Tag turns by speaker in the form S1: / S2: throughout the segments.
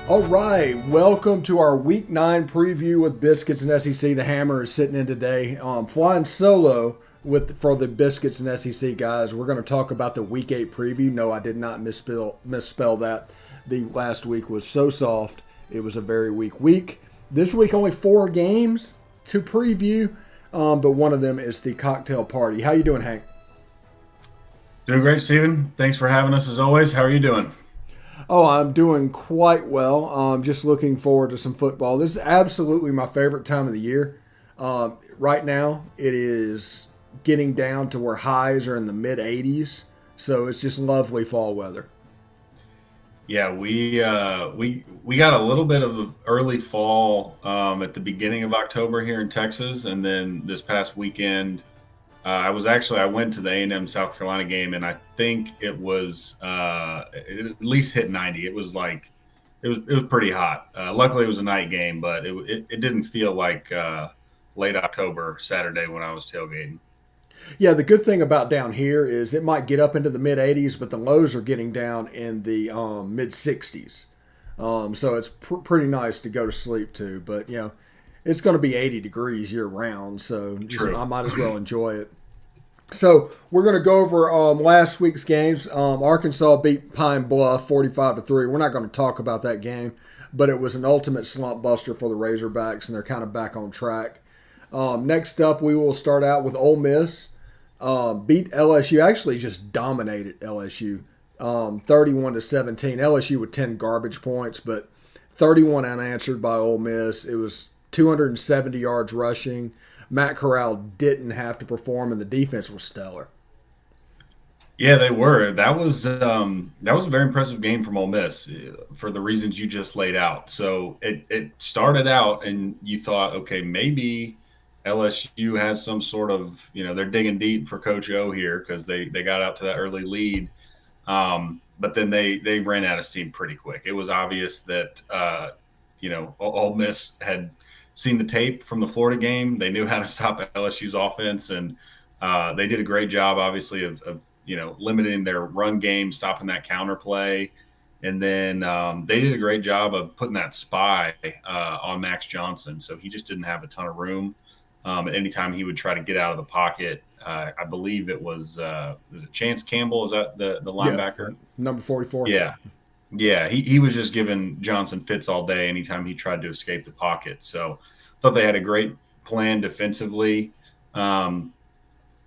S1: All right, welcome to our Week 9 preview with Biscuits and SEC. The Hammer is sitting in today, flying solo for the Biscuits and SEC guys. We're going to talk about the Week 8 preview. No, I did not misspell that. The last week was so soft. It was a very weak week. This week, only 4 games to preview, but one of them is the cocktail party. How you doing, Hank?
S2: Doing great, Steven. Thanks for having us as always. How are you doing?
S1: Oh, I'm doing quite well. Just looking forward to some football. This is absolutely my favorite time of the year. Right now, it is getting down to where highs are in the mid 80s, so it's just lovely fall weather.
S2: Yeah, we got a little bit of the early fall at the beginning of October here in Texas, and then this past weekend, I went to the A&M South Carolina game, and I think it at least hit 90. It was pretty hot. Luckily, it was a night game, but it didn't feel like late October Saturday when I was tailgating.
S1: Yeah, the good thing about down here is it might get up into the mid 80s, but the lows are getting down in the mid 60s. So it's pretty nice to go to sleep to. But, it's going to be 80 degrees year round, so
S2: True.
S1: I might as well enjoy it. So we're going to go over last week's games. Arkansas beat Pine Bluff 45-3. We're not going to talk about that game, but it was an ultimate slump buster for the Razorbacks, and they're kind of back on track. Next up, we will start out with Ole Miss. Beat LSU. Actually, just dominated LSU. 31-17. LSU with 10 garbage points, but 31 unanswered by Ole Miss. It was 270 yards rushing. Matt Corral didn't have to perform, and the defense was stellar.
S2: Yeah, they were. That was a very impressive game from Ole Miss for the reasons you just laid out. So it started out, and you thought, okay, maybe LSU has some sort of, they're digging deep for Coach O here because they got out to that early lead. But then they ran out of steam pretty quick. It was obvious that Ole Miss had seen the tape from the Florida game. They knew how to stop LSU's offense, and they did a great job, obviously, of limiting their run game, stopping that counter play. And then they did a great job of putting that spy on Max Johnson. So he just didn't have a ton of room. Anytime he would try to get out of the pocket, I believe it was it Chance Campbell? Is that the
S1: Yeah,
S2: linebacker?
S1: number 44.
S2: Yeah. Yeah, he was just giving Johnson fits all day anytime he tried to escape the pocket. So I thought they had a great plan defensively. And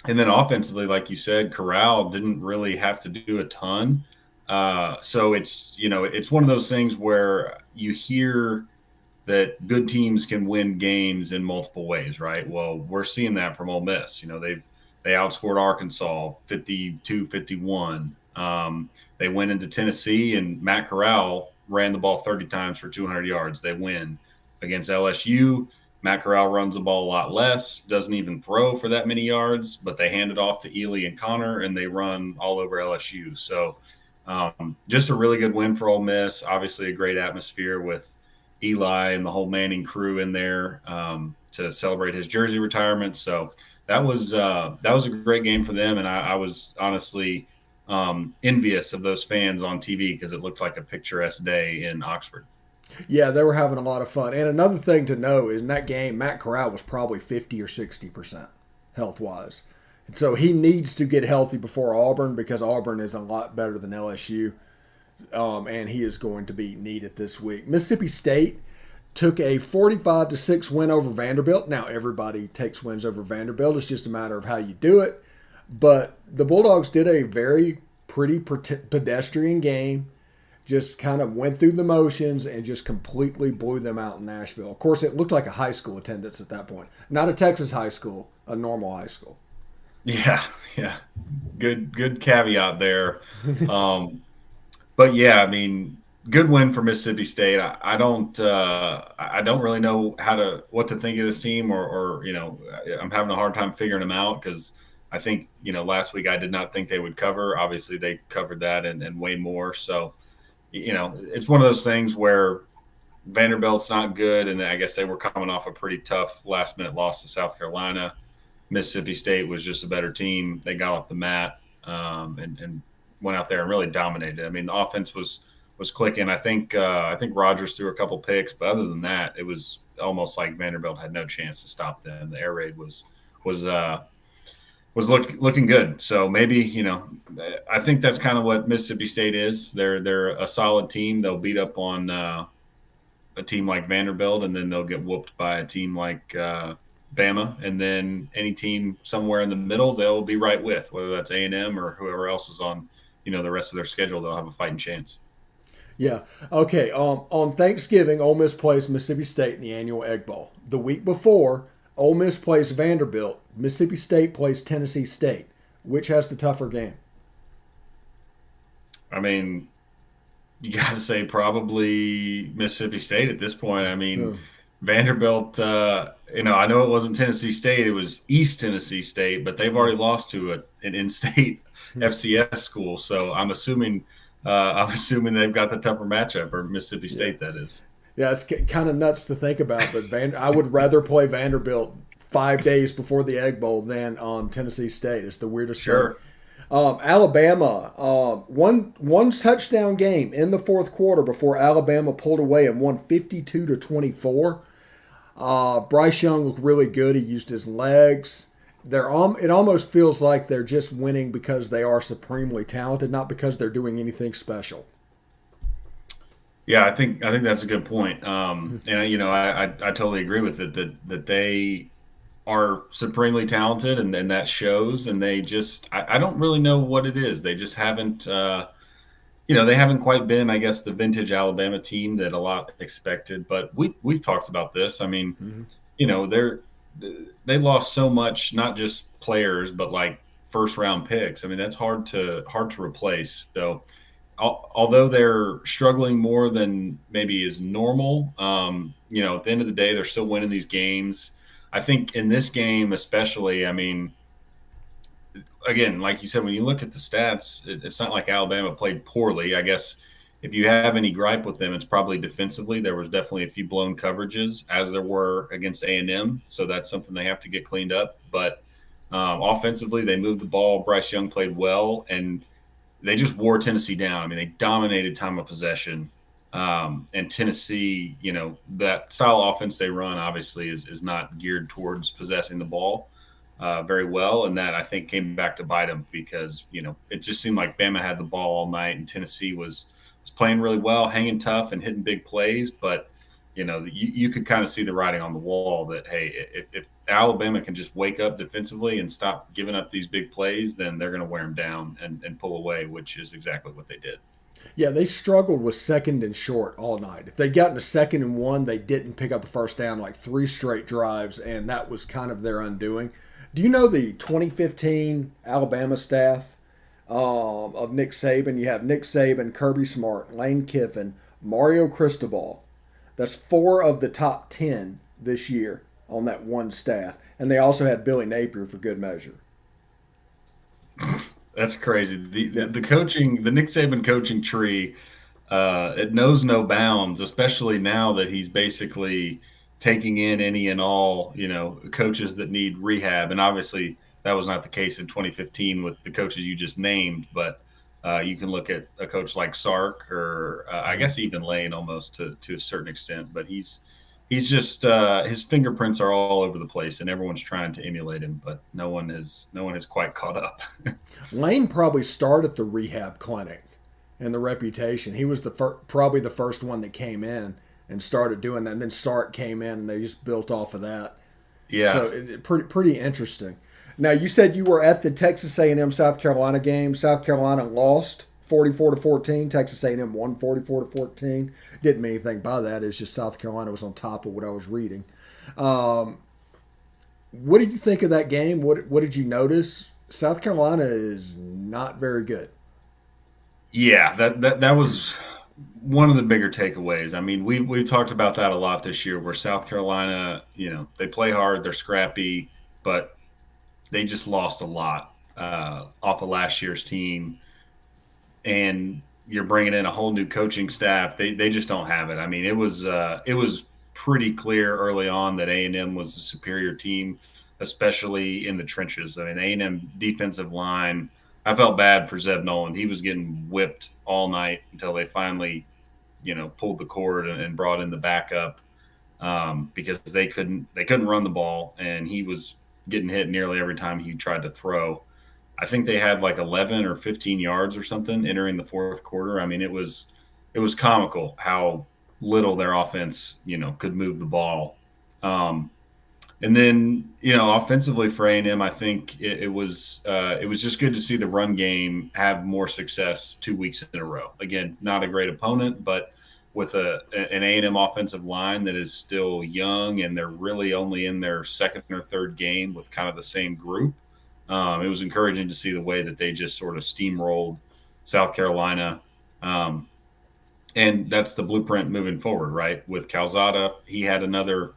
S2: then offensively, like you said, Corral didn't really have to do a ton. So it's one of those things where you hear that good teams can win games in multiple ways, right? Well, we're seeing that from Ole Miss. They outscored Arkansas 52-51. They went into Tennessee, and Matt Corral ran the ball 30 times for 200 yards. They win. Against LSU, Matt Corral runs the ball a lot less, doesn't even throw for that many yards, but they hand it off to Ely and Connor, and they run all over LSU. So just a really good win for Ole Miss. Obviously, a great atmosphere with Eli and the whole Manning crew in there to celebrate his jersey retirement. So that was a great game for them, and I was honestly envious of those fans on TV because it looked like a picturesque day in Oxford.
S1: Yeah, they were having a lot of fun. And another thing to know is in that game, Matt Corral was probably 50 or 60% health wise. And so he needs to get healthy before Auburn because Auburn is a lot better than LSU. And he is going to be needed this week. Mississippi State took a 45-6 win over Vanderbilt. Now, everybody takes wins over Vanderbilt. It's just a matter of how you do it. But the Bulldogs did a very pretty pedestrian game, just kind of went through the motions and just completely blew them out in Nashville. Of course, it looked like a high school attendance at that point. Not a Texas high school, a normal high school.
S2: Yeah, yeah, good caveat there. But yeah, I mean, good win for Mississippi State. I don't really know what to think of this team, or I'm having a hard time figuring them out because I think last week I did not think they would cover. Obviously, they covered that and way more. So it's one of those things where Vanderbilt's not good, and I guess they were coming off a pretty tough last-minute loss to South Carolina. Mississippi State was just a better team. They got off the mat and went out there and really dominated. I mean, the offense was was clicking. I think Rogers threw a couple picks, but other than that, it was almost like Vanderbilt had no chance to stop them. The air raid was uh, looking good. So maybe I think that's kind of what Mississippi State is. They're a solid team. They'll beat up on a team like Vanderbilt, and then they'll get whooped by a team like Bama, and then any team somewhere in the middle they'll be right with, whether that's A&M or whoever else is on the rest of their schedule. They'll have a fighting chance.
S1: Yeah. Okay. On Thanksgiving, Ole Miss plays Mississippi State in the annual Egg Bowl. The week before, Ole Miss plays Vanderbilt. Mississippi State plays Tennessee State. Which has the tougher game?
S2: I mean, you got to say probably Mississippi State at this point. I mean,
S1: Hmm.
S2: Vanderbilt. I know it wasn't Tennessee State; it was East Tennessee State, but they've already lost to an in-state FCS school. So I'm assuming they've got the tougher matchup, or Mississippi
S1: Yeah.
S2: State, that is.
S1: Yeah, it's kind of nuts to think about, but I would rather play Vanderbilt 5 days before the Egg Bowl than on Tennessee State. It's the weirdest thing.
S2: Sure.
S1: Alabama, one touchdown game in the fourth quarter before Alabama pulled away and won 52-24. Bryce Young looked really good. He used his legs. It almost feels like they're just winning because they are supremely talented, not because they're doing anything special.
S2: Yeah, I think that's a good point. And I totally agree with it that they are supremely talented, and that shows. And they just I don't really know what it is. They just haven't they haven't quite been, I guess, the vintage Alabama team that a lot expected. But we've talked about this. I mean,
S1: Mhm.
S2: they're they lost so much, not just players, but like first round picks. I mean, that's hard to replace. So although they're struggling more than maybe is normal, at the end of the day, they're still winning these games. I think in this game, especially, I mean, again, like you said, when you look at the stats, it's not like Alabama played poorly. I guess if you have any gripe with them, it's probably defensively. There was definitely a few blown coverages, as there were against A&M. So that's something they have to get cleaned up. But offensively, they moved the ball. Bryce Young played well, and they just wore Tennessee down. I mean, they dominated time of possession. And Tennessee, that style of offense they run obviously is not geared towards possessing the ball very well. And that, I think, came back to bite them because, it just seemed like Bama had the ball all night and Tennessee was playing really well, hanging tough and hitting big plays. But, you could kind of see the writing on the wall that, hey, if Alabama can just wake up defensively and stop giving up these big plays, then they're going to wear them down and pull away, which is exactly what they did.
S1: Yeah, they struggled with second and short all night. If they'd gotten to second and one, they didn't pick up the first down like three straight drives, and that was kind of their undoing. Do you know the 2015 Alabama staff of Nick Saban? You have Nick Saban, Kirby Smart, Lane Kiffin, Mario Cristobal. That's four of the top 10 this year on that one staff. And they also had Billy Napier for good measure.
S2: That's crazy. The,
S1: Yeah.
S2: the, the coaching, the Nick Saban coaching tree, it knows no bounds, especially now that he's basically taking in any and all, coaches that need rehab. And obviously, that was not the case in 2015 with the coaches you just named. But you can look at a coach like Sark, or I
S1: Mhm.
S2: guess even Lane, almost to a certain extent. But he's just his fingerprints are all over the place, and everyone's trying to emulate him, but no one has quite caught up.
S1: Lane probably started the rehab clinic and the reputation. He was probably the first one that came in and started doing that. And then Stark came in and they just built off of that.
S2: Yeah.
S1: So pretty interesting. Now you said you were at the Texas A&M South Carolina game. South Carolina lost 44-14. Texas A&M won 44-14. Didn't mean anything by that. It's just South Carolina was on top of what I was reading. Um, what did you think of that game? What did you notice? South Carolina is not very good.
S2: Yeah, that was one of the bigger takeaways. I mean, we've talked about that a lot this year, where South Carolina, they play hard, they're scrappy, but they just lost a lot off of last year's team, and you're bringing in a whole new coaching staff. They just don't have it. I mean, it was pretty clear early on that A&M was a superior team, especially in the trenches. I mean, A&M defensive line. I felt bad for Zeb Nolan. He was getting whipped all night until they finally pulled the cord and brought in the backup because they couldn't run the ball, and he was getting hit nearly every time he tried to throw. I think they had like 11 or 15 yards or something entering the fourth quarter. I mean, it was comical how little their offense, could move the ball. Um, and then, offensively for A&M, I think it was just good to see the run game have more success 2 weeks in a row. Again, not a great opponent, but with an A&M offensive line that is still young, and they're really only in their second or third game with kind of the same group. It was encouraging to see the way that they just sort of steamrolled South Carolina. Um, and that's the blueprint moving forward, right? With Calzada, he had another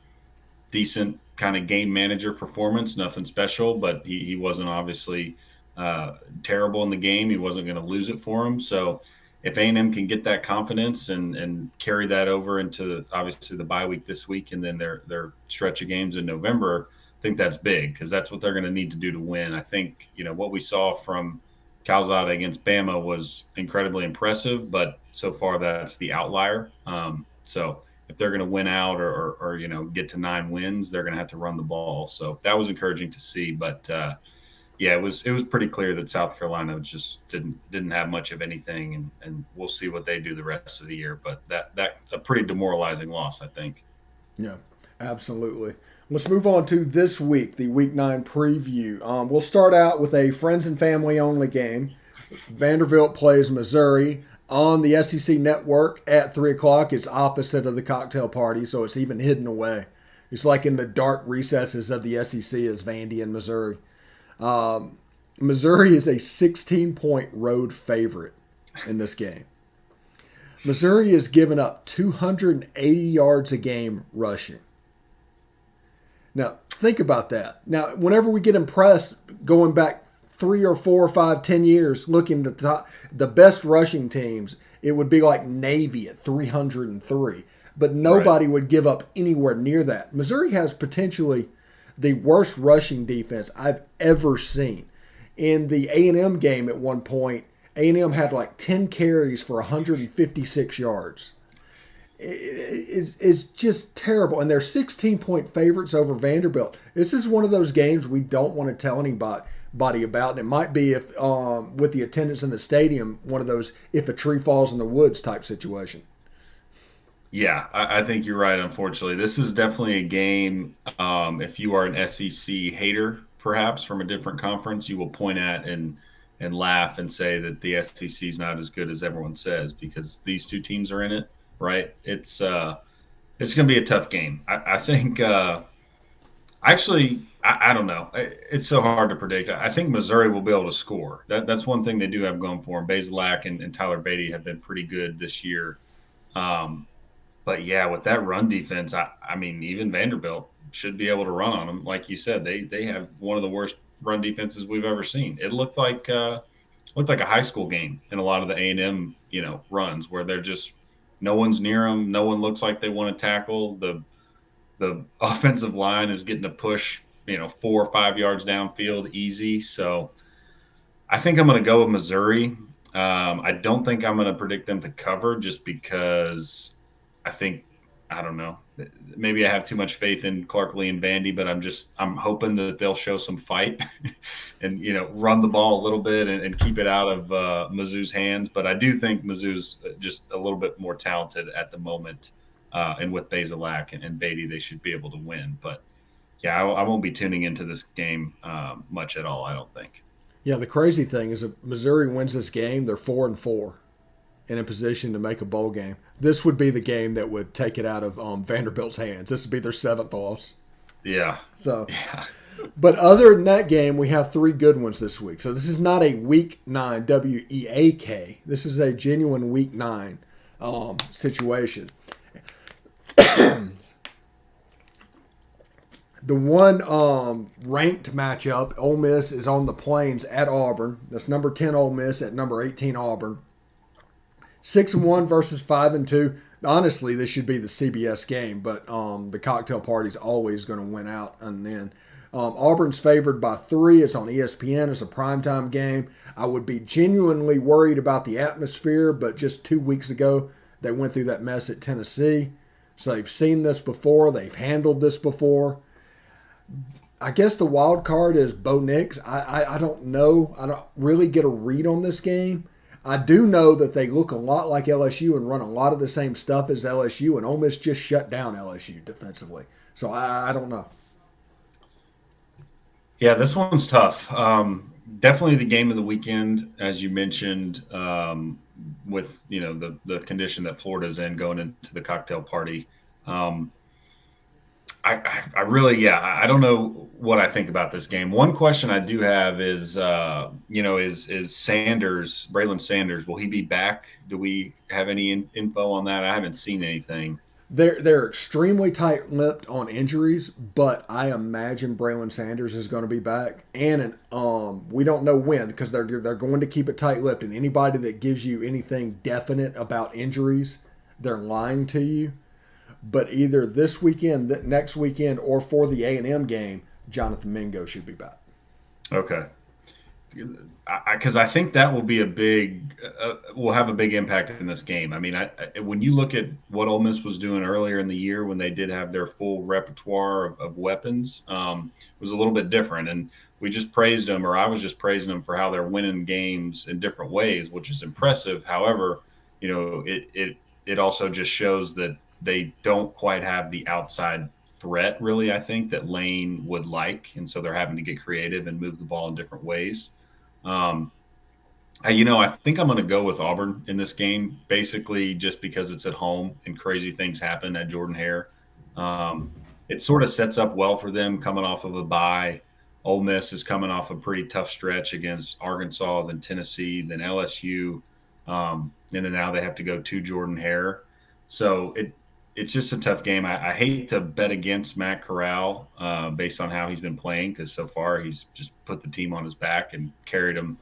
S2: decent kind of game manager performance, nothing special, but he wasn't obviously terrible in the game. He wasn't going to lose it for him. So if A&M can get that confidence and carry that over into obviously the bye week this week and then their stretch of games in November, I think that's big because that's what they're going to need to do to win. I think, what we saw from Calzada against Bama was incredibly impressive, but so far that's the outlier. So if they're going to win out or get to 9 wins, they're going to have to run the ball. So that was encouraging to see. But yeah, it was pretty clear that South Carolina just didn't have much of anything, and we'll see what they do the rest of the year. But that a pretty demoralizing loss, I think.
S1: Yeah, absolutely. Let's move on to this week, the Week 9 preview. We'll start out with a friends and family only game. Vanderbilt plays Missouri on the SEC network at 3 o'clock. It's opposite of the cocktail party, so it's even hidden away. It's like in the dark recesses of the SEC is Vandy and Missouri. Missouri is a 16-point road favorite in this game. Missouri has given up 280 yards a game rushing. Now, think about that. Now, whenever we get impressed going back 3 or 4 or 5, 10 years, looking at the best rushing teams, it would be like Navy at 303. But nobody would give up anywhere near that. Missouri has potentially the worst rushing defense I've ever seen. In the A&M game at one point, A&M had like 10 carries for 156 yards. It's just terrible. And they're 16-point favorites over Vanderbilt. This is one of those games we don't want to tell anybody about. And it might be, if with the attendance in the stadium, one of those if a tree falls in the woods type situation.
S2: Yeah, I think you're right, unfortunately. This is definitely a game, if you are an SEC hater, perhaps, from a different conference, you will point at and laugh and say that the SEC is not as good as everyone says because these two teams are in it, right? It's going to be a tough game. I think actually, I don't know. It's so hard to predict. I think Missouri will be able to score. That's one thing they do have going for them. Bazelak and Tyler Beatty have been pretty good this year. But yeah, with that run defense, I mean, even Vanderbilt should be able to run on them. Like you said, they have one of the worst run defenses we've ever seen. It looked like a high school game in a lot of the A&M runs where they're just no one's near them, no one looks like they want to tackle. The offensive line is getting a push 4 or 5 yards downfield easy. So I think I'm going to go with Missouri. I don't think I'm going to predict them to cover just because I don't know. Maybe I have too much faith in Clark Lee and Vandy, but I'm hoping that they'll show some fight and, run the ball a little bit and keep it out of Mizzou's hands. But I do think Mizzou's just a little bit more talented at the moment. And with Bazelak and Beatty, they should be able to win. But yeah, I won't be tuning into this game much at all, I don't think.
S1: Yeah, the crazy thing is if Missouri wins this game, they're 4-4 and in position to make a bowl game. This would be the game that would take it out of Vanderbilt's hands. This would be their 7th loss.
S2: Yeah.
S1: So,
S2: yeah.
S1: But other than that game, we have 3 good ones this week. So this is not a Week 9 WEAK. This is a genuine Week 9 situation. The one ranked matchup, Ole Miss is on the Plains at Auburn. That's number 10 Ole Miss at number 18 Auburn. 6-1 versus 5-2. Honestly, this should be the CBS game, but the cocktail party's always going to win out. And then Auburn's favored by 3. It's on ESPN. It's a primetime game. I would be genuinely worried about the atmosphere, but just 2 weeks ago, They went through that mess at Tennessee. So they've seen this before. They've handled this before. I guess the wild card is Bo Nix. I don't know. I don't really get a read on this game. I do know that they look a lot like LSU and run a lot of the same stuff as LSU, and Ole Miss just shut down LSU defensively. So I don't know.
S2: Yeah, this one's tough. Definitely the game of the weekend, as you mentioned, with the condition that Florida's in going into the cocktail party. Um, I really, I don't know what I think about this game. One question I do have is, is Sanders, Braylon Sanders, will he be back? Do we have any info on that? I haven't seen anything.
S1: They're extremely tight-lipped on injuries, but I imagine Braylon Sanders is going to be back, and we don't know when because they're going to keep it tight-lipped. And anybody that gives you anything definite about injuries, they're lying to you. But either this weekend, next weekend, or for the A&M game, Jonathan Mingo should be back.
S2: Okay. Because I think that will be will have a big impact in this game. I mean, when you look at what Ole Miss was doing earlier in the year when they did have their full repertoire of weapons, it was a little bit different. And we just praised them, or I was just praising them for how they're winning games in different ways, which is impressive. However, it also just shows that they don't quite have the outside threat, really, I think, that Lane would like. And so they're having to get creative and move the ball in different ways. I think I'm going to go with Auburn in this game, basically just because it's at home and crazy things happen at Jordan-Hare. It sort of sets up well for them coming off of a bye. Ole Miss is coming off a pretty tough stretch against Arkansas, then Tennessee, then LSU, and then now they have to go to Jordan-Hare. So it's just a tough game. I hate to bet against Matt Corral based on how he's been playing because so far he's just put the team on his back and carried them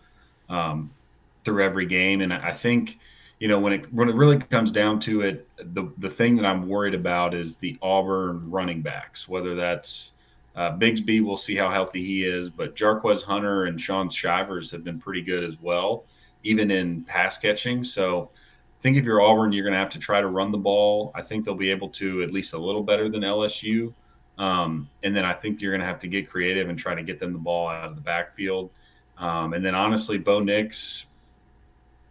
S2: through every game. And I think, when it really comes down to it, the thing that I'm worried about is the Auburn running backs, whether that's Bigsby, we'll see how healthy he is, but Jarquez Hunter and Sean Shivers have been pretty good as well, even in pass catching. So I think if you're Auburn, you're going to have to try to run the ball. I think they'll be able to at least a little better than LSU. And then I think you're going to have to get creative and try to get them the ball out of the backfield. And then honestly, Bo Nix,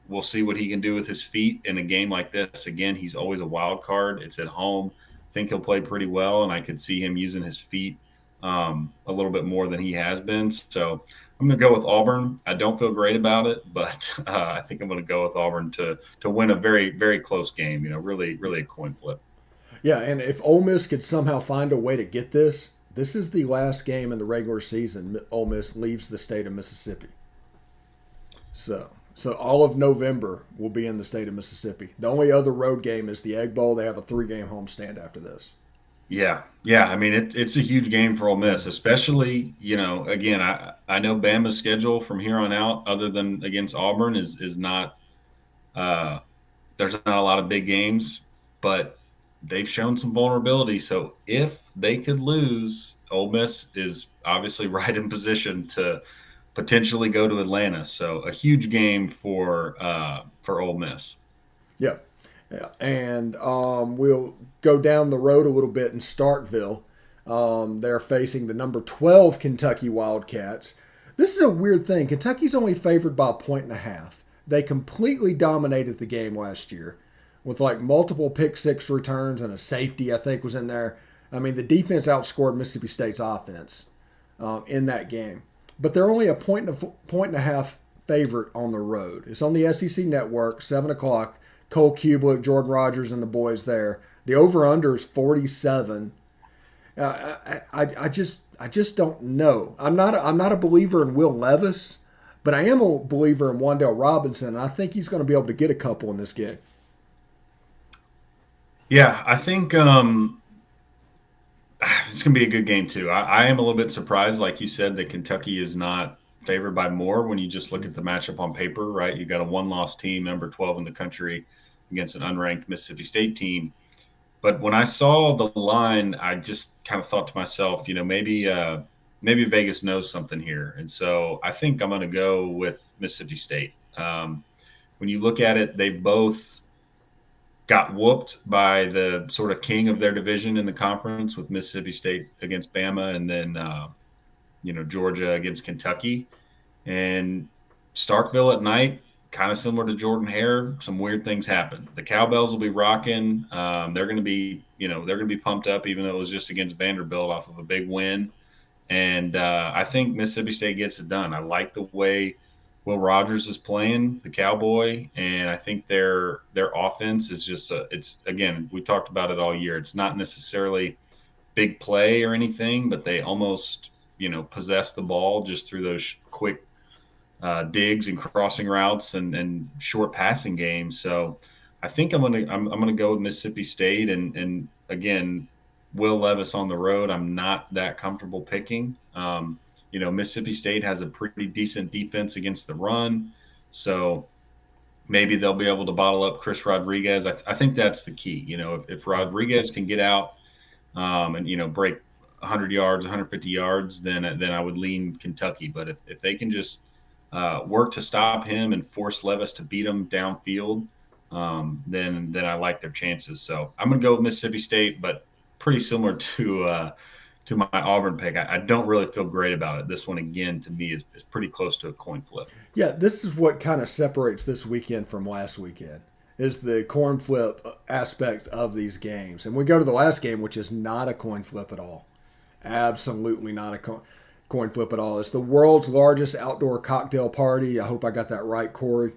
S2: we'll see what he can do with his feet in a game like this. Again, he's always a wild card. It's at home. I think he'll play pretty well, and I could see him using his feet a little bit more than he has been. So I'm going to go with Auburn. I don't feel great about it, but I think I'm going to go with Auburn to win a very, very close game. Really, really a coin flip.
S1: Yeah, and if Ole Miss could somehow find a way to get this is the last game in the regular season Ole Miss leaves the state of Mississippi. So all of November will be in the state of Mississippi. The only other road game is the Egg Bowl. They have a 3-game homestand after this.
S2: Yeah. I mean, it's a huge game for Ole Miss, especially, again, I know Bama's schedule from here on out, other than against Auburn, is not there's not a lot of big games, but they've shown some vulnerability. So if they could lose, Ole Miss is obviously right in position to potentially go to Atlanta. So a huge game for Ole Miss.
S1: Yeah. Yeah, and we'll go down the road a little bit in Starkville. They're facing the number 12 Kentucky Wildcats. This is a weird thing. Kentucky's only favored by 1.5. They completely dominated the game last year with like multiple pick-6 returns and a safety, I think, was in there. I mean, the defense outscored Mississippi State's offense in that game. But they're only a 1.5 favorite on the road. It's on the SEC Network, 7 o'clock. Cole Kublik, Jordan Rogers, and the boys there. The over/under is 47. I just don't know. I'm not a believer in Will Levis, but I am a believer in Wan'Dale Robinson, and I think he's going to be able to get a couple in this game.
S2: Yeah, I think it's going to be a good game too. I am a little bit surprised, like you said, that Kentucky is not favored by more when you just look at the matchup on paper, right? You got a one-loss team, number 12 in the country, against an unranked Mississippi State team. But when I saw the line, I just kind of thought to myself, maybe Vegas knows something here. And so I think I'm going to go with Mississippi State. When you look at it, they both got whooped by the sort of king of their division in the conference with Mississippi State against Bama, and then Georgia against Kentucky. And Starkville at night, kind of similar to Jordan Hare, some weird things happen. The cowbells will be rocking. They're going to be, they're going to be pumped up, even though it was just against Vanderbilt off of a big win. And I think Mississippi State gets it done. I like the way Will Rogers is playing, the Cowboy, and I think their offense is just it's again, we talked about it all year. It's not necessarily big play or anything, but they almost possess the ball just through those quick digs and crossing routes and short passing games. So I think I'm gonna go with Mississippi State, and again, Will Levis on the road. I'm not that comfortable picking. Mississippi State has a pretty decent defense against the run, so maybe they'll be able to bottle up Chris Rodriguez. I think that's the key. If Rodriguez can get out and break 100 yards, 150 yards, then I would lean Kentucky. But if they can just work to stop him and force Levis to beat him downfield, then I like their chances. So I'm going to go with Mississippi State, but pretty similar to my Auburn pick. I don't really feel great about it. This one, again, to me is pretty close to a coin flip.
S1: Yeah, this is what kind of separates this weekend from last weekend, is the coin flip aspect of these games. And we go to the last game, which is not a coin flip at all. Absolutely not a coin flip at all. It's the world's largest outdoor cocktail party. I hope I got that right, Corey.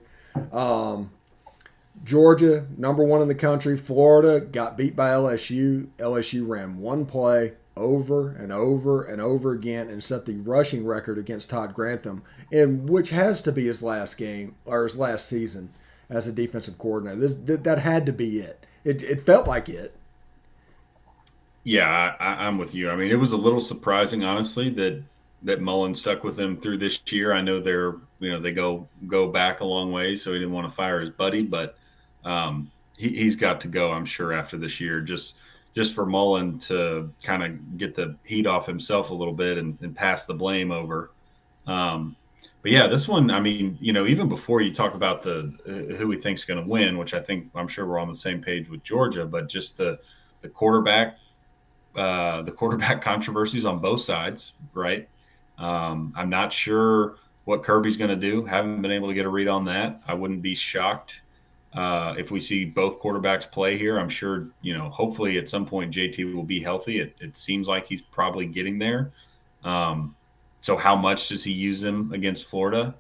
S1: Georgia, number one in the country. Florida got beat by LSU. LSU ran one play over and over and over again and set the rushing record against Todd Grantham, in which has to be his last game or his last season as a defensive coordinator. That had to be it. It felt like it.
S2: Yeah, I'm with you. I mean, it was a little surprising, honestly, that Mullen stuck with him through this year. I know they go back a long way, so he didn't want to fire his buddy, but he's got to go, I'm sure, after this year, just for Mullen to kind of get the heat off himself a little bit and pass the blame over. But yeah, this one, I mean, even before you talk about who we think's going to win, which I'm sure we're on the same page with Georgia, but just the quarterback controversies on both sides, right? I'm not sure what Kirby's going to do. Haven't been able to get a read on that. I wouldn't be shocked if we see both quarterbacks play here. I'm sure, hopefully at some point JT will be healthy. It seems like he's probably getting there. So how much does he use him against Florida?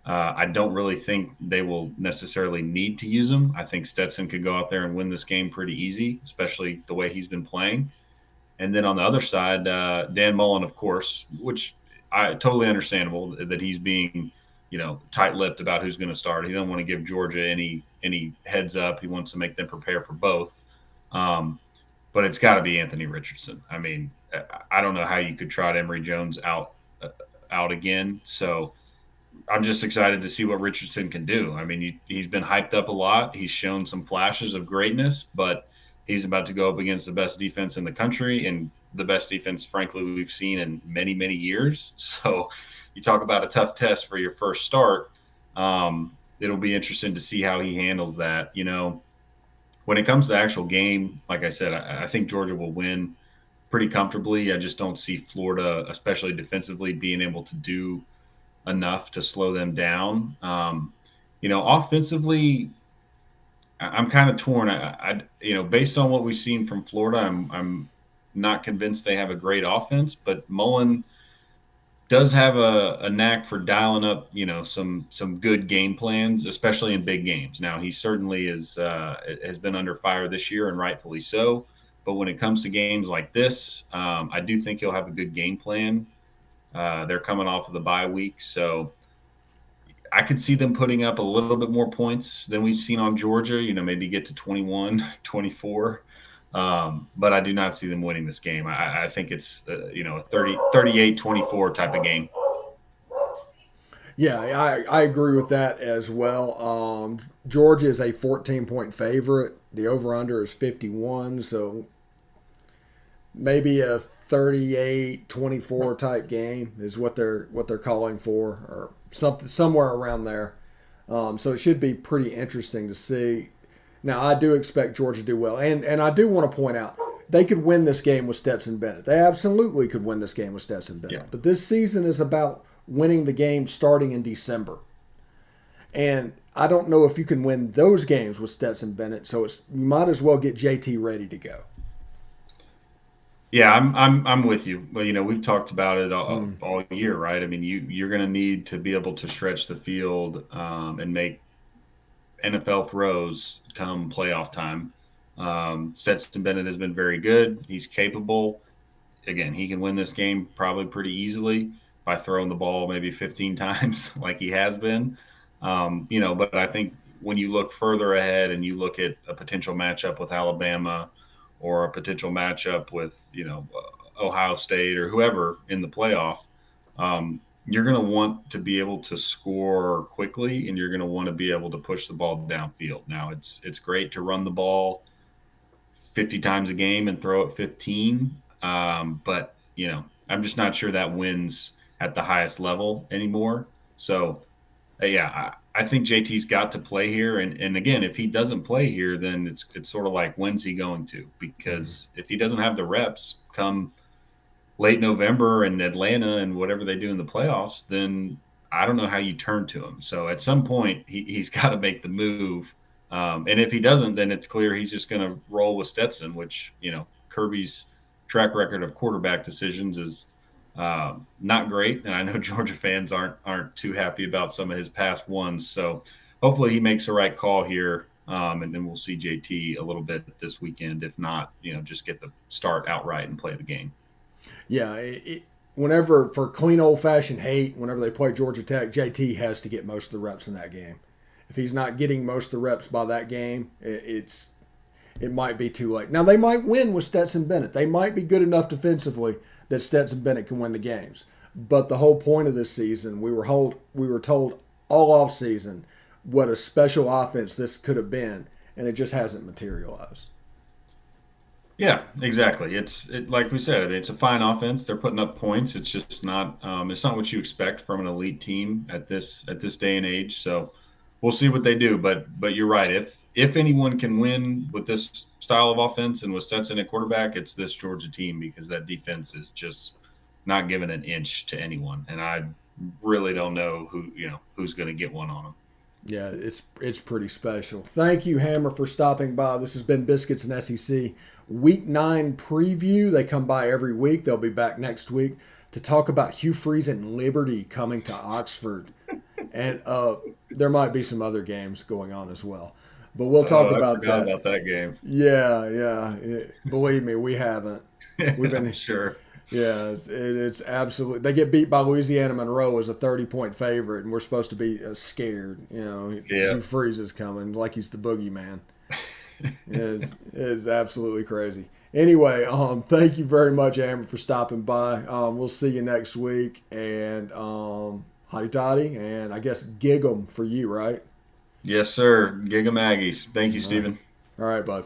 S2: I don't really think they will necessarily need to use him. I think Stetson could go out there and win this game pretty easy, especially the way he's been playing. And then on the other side, Dan Mullen, of course, which I totally understandable that he's being, tight-lipped about who's going to start. He doesn't want to give Georgia any heads up. He wants to make them prepare for both. But it's got to be Anthony Richardson. I mean, I don't know how you could trot Emory Jones out again. So I'm just excited to see what Richardson can do. I mean, he's been hyped up a lot. He's shown some flashes of greatness, but he's about to go up against the best defense in the country and the best defense, frankly, we've seen in many, many years. So you talk about a tough test for your first start. It'll be interesting to see how he handles that. When it comes to the actual game, like I said, I think Georgia will win pretty comfortably. I just don't see Florida, especially defensively, being able to do enough to slow them down. Offensively, I'm kind of torn. Based on what we've seen from Florida, I'm not convinced they have a great offense, but Mullen does have a knack for dialing up, some good game plans, especially in big games. Now, he certainly has been under fire this year, and rightfully so. But when it comes to games like this, I do think he'll have a good game plan. They're coming off of the bye week, so I could see them putting up a little bit more points than we've seen on Georgia, maybe get to 21, 24. But I do not see them winning this game. I think it's, a 38-24 type of game.
S1: Yeah, I agree with that as well. Georgia is a 14-point favorite. The over-under is 51, so maybe a 38-24 type game is what they're calling for, or somewhere around there. So it should be pretty interesting to see. Now, I do expect Georgia to do well. And I do want to point out, they could win this game with Stetson Bennett. They absolutely could win this game with Stetson Bennett.
S2: Yeah.
S1: But this season is about winning the game starting in December. And I don't know if you can win those games with Stetson Bennett, so you might as well get JT ready to go.
S2: Yeah, I'm with you. Well, we've talked about it all year, right? I mean, you're going to need to be able to stretch the field and make NFL throws come playoff time. Stetson Bennett has been very good. He's capable. Again, he can win this game probably pretty easily by throwing the ball maybe 15 times like he has been. But I think when you look further ahead and you look at a potential matchup with Alabama or a potential matchup with, Ohio State or whoever in the playoff, you're going to want to be able to score quickly, and you're going to want to be able to push the ball downfield. Now, it's great to run the ball 50 times a game and throw it 15, but I'm just not sure that wins at the highest level anymore. So, yeah, I think JT's got to play here, and again, if he doesn't play here, then it's sort of like, when's he going to? Because if he doesn't have the reps come late November in Atlanta and whatever they do in the playoffs, then I don't know how you turn to him. So at some point, he's got to make the move. And if he doesn't, then it's clear he's just going to roll with Stetson, which, Kirby's track record of quarterback decisions is not great. And I know Georgia fans aren't too happy about some of his past ones. So hopefully he makes the right call here. And then we'll see JT a little bit this weekend. If not, just get the start outright and play the game.
S1: Yeah, whenever, for clean old-fashioned hate, whenever they play Georgia Tech, JT has to get most of the reps in that game. If he's not getting most of the reps by that game, it might be too late. Now, they might win with Stetson Bennett. They might be good enough defensively that Stetson Bennett can win the games. But the whole point of this season, we were told all off season what a special offense this could have been, and it just hasn't materialized.
S2: Yeah, exactly. It's like we said, it's a fine offense. They're putting up points. It's just not. It's not what you expect from an elite team at this day and age. So we'll see what they do. But you're right. If anyone can win with this style of offense and with Stetson at quarterback, it's this Georgia team, because that defense is just not giving an inch to anyone. And I really don't know who's going to get one on them.
S1: Yeah, it's pretty special. Thank you, Hammer, for stopping by. This has been Biscuits and SEC Week 9 preview. They come by every week. They'll be back next week to talk about Hugh Freeze and Liberty coming to Oxford. And there might be some other games going on as well. But we'll talk about that.
S2: I forgot about that game.
S1: Yeah. Believe me, we haven't. We've been
S2: sure.
S1: Yeah, it's absolutely. They get beat by Louisiana Monroe as a 30-point favorite, and we're supposed to be scared. Hugh Freeze is coming like he's the boogeyman. It's absolutely crazy. Anyway, thank you very much, Amber, for stopping by. We'll see you next week, and hotty toddy, and I guess gig 'em for you, right?
S2: Yes, sir. Gig 'em Aggies. Thank you, Stephen.
S1: All right, bud.